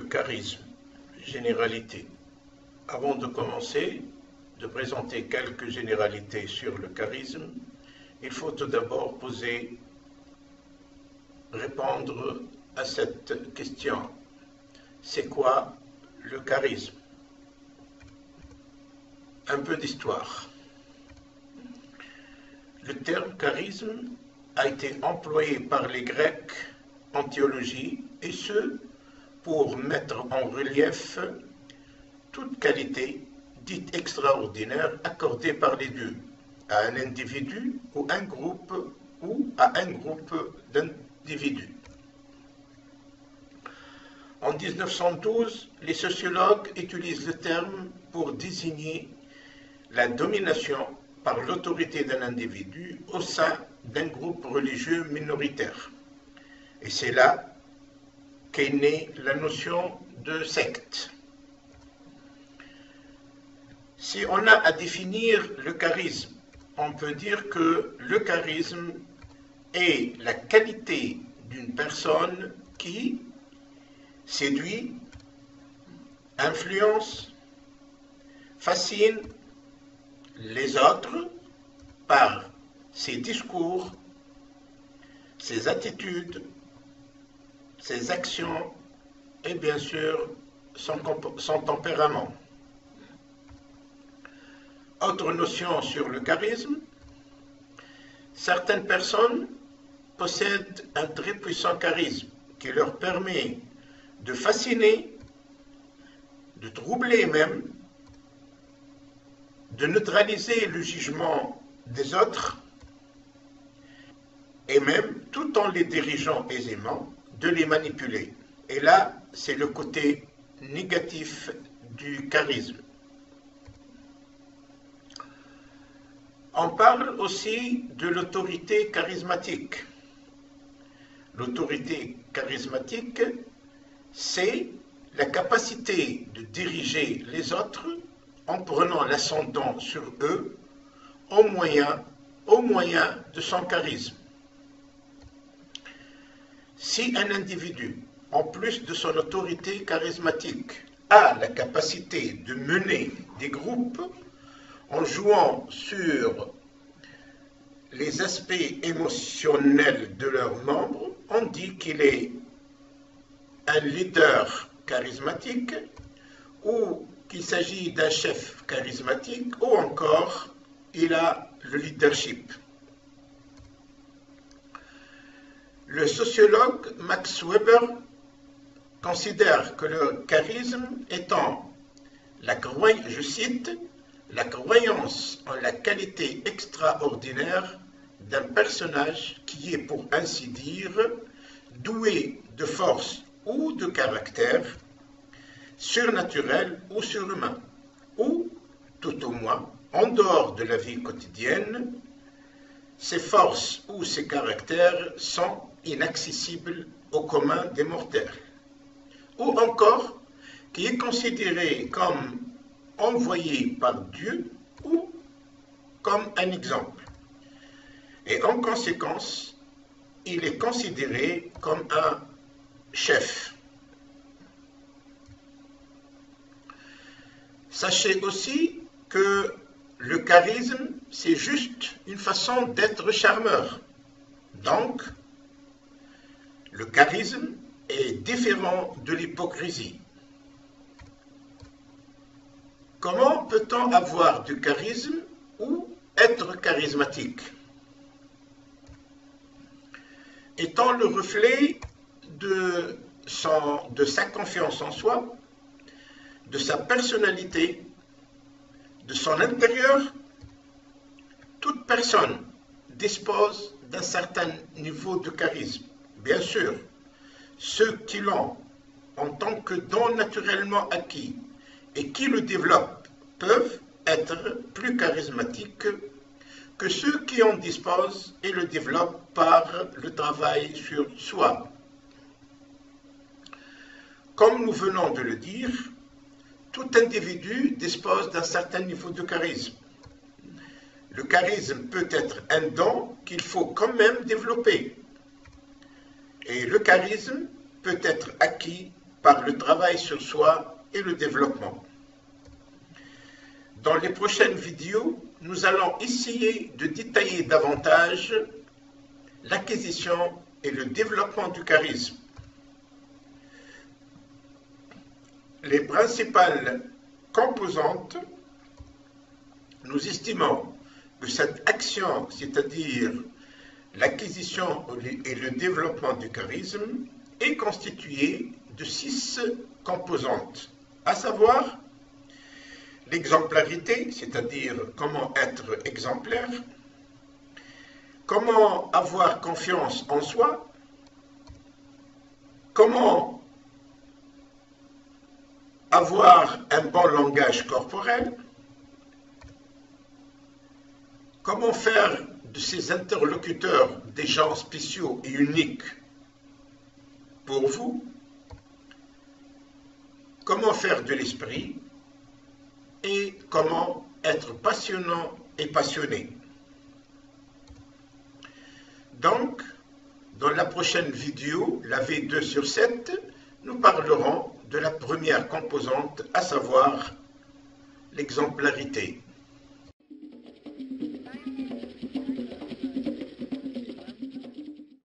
charisme, généralité. Avant de commencer, de présenter quelques généralités sur le charisme, il faut tout d'abord répondre à cette question. C'est quoi le charisme? Un peu d'histoire. Le terme charisme a été employé par les Grecs en théologie, et ce, pour mettre en relief toute qualité dite extraordinaire accordée par les dieux à un individu ou à un groupe d'individus. En 1912, les sociologues utilisent le terme pour désigner la domination par l'autorité d'un individu au sein d'un groupe religieux minoritaire. Et c'est là qu'est née la notion de secte. Si on a à définir le charisme, on peut dire que le charisme est la qualité d'une personne qui séduit, influence, fascine les autres par ses discours, ses attitudes, ses actions et bien sûr son tempérament. Autre notion sur le charisme, certaines personnes possèdent un très puissant charisme qui leur permet de fasciner, de troubler même, de neutraliser le jugement des autres et même, tout en les dirigeant aisément, de les manipuler. Et là, c'est le côté négatif du charisme. On parle aussi de l'autorité charismatique. L'autorité charismatique, c'est la capacité de diriger les autres en prenant l'ascendant sur eux au moyen de son charisme. Si un individu, en plus de son autorité charismatique, a la capacité de mener des groupes en jouant sur les aspects émotionnels de leurs membres, on dit qu'il est un leader charismatique ou qu'il s'agit d'un chef charismatique ou encore il a le leadership. Le sociologue Max Weber considère que le charisme étant, je cite, la croyance en la qualité extraordinaire d'un personnage qui est, pour ainsi dire, doué de force ou de caractère, surnaturel ou surhumain, ou, tout au moins, en dehors de la vie quotidienne, ses forces ou ses caractères sont inaccessibles au commun des mortels, ou encore qui est considéré comme envoyé par Dieu ou comme un exemple. Et en conséquence, il est considéré comme un chef. Sachez aussi que le charisme, c'est juste une façon d'être charmeur. Donc, le charisme est différent de l'hypocrisie. Comment peut-on avoir du charisme ou être charismatique? Étant le reflet de sa confiance en soi, de sa personnalité, de son intérieur, toute personne dispose d'un certain niveau de charisme. Bien sûr, ceux qui l'ont en tant que don naturellement acquis et qui le développent peuvent être plus charismatiques que ceux qui en disposent et le développent par le travail sur soi. Comme nous venons de le dire, tout individu dispose d'un certain niveau de charisme. Le charisme peut être un don qu'il faut quand même développer. Et le charisme peut être acquis par le travail sur soi et le développement. Dans les prochaines vidéos, nous allons essayer de détailler davantage l'acquisition et le développement du charisme. Les principales composantes, nous estimons que cette action, c'est-à-dire l'acquisition et le développement du charisme, est constituée de 6 composantes, à savoir l'exemplarité, c'est-à-dire comment être exemplaire, comment avoir confiance en soi, comment avoir un bon langage corporel, comment faire de ses interlocuteurs des gens spéciaux et uniques pour vous, comment faire de l'esprit et comment être passionnant et passionné. Donc, dans la prochaine vidéo, la V2/7, nous parlerons de la première composante, à savoir l'exemplarité.